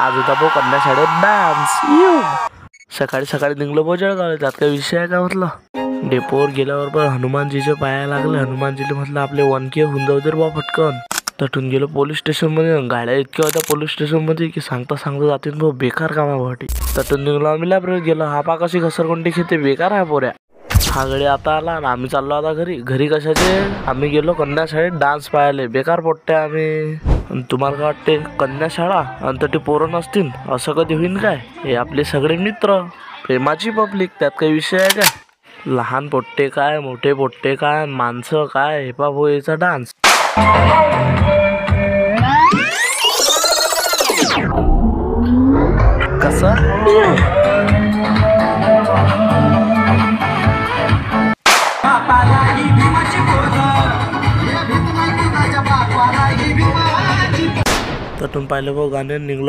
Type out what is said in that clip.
आज होता भाऊ कन्या शाळेत डान्स। सकाळी सकाळी निघलो भाऊ जळगाव, त्यात काही विषय आहे का म्हटलं। डेपोवर गेल्यावर पण हनुमानजीच्या पाया लागले। हनुमानजीला म्हटलं आपले वनके होऊन जाऊ दे बा पटकन। तटून गेलो पोलीस स्टेशन मध्ये। गाड्या इतक्या होत्या पोलीस स्टेशन मध्ये की सांगता सांगता जातील भाऊ बेकार कामासाठी। तटून निघलो आम्ही लायब्ररीत गेलो। हा पा कशी घसरगुंडी खेळते बेकार आहे पोऱ्या। हा गडी आता आला आणि आम्ही चाललो आता घरी। घरी कशाचे, आम्ही गेलो कन्या शाळेत डान्स पाहायला। बेकार पोट्टे आम्ही। तुम्हाला काय वाटते कन्या शाळा आणि ते पोरं नसतील असं कधी होईन काय? हे आपले सगळे मित्र, प्रेमाची पब्लिक, त्यात काही विषय आहे का? लहान पोट्टे काय मोठे पोट्टे काय माणसं काय, हे पा भाऊ याचा डान्स। कसा तटून पाहिलं भाऊ गाणे निघलो।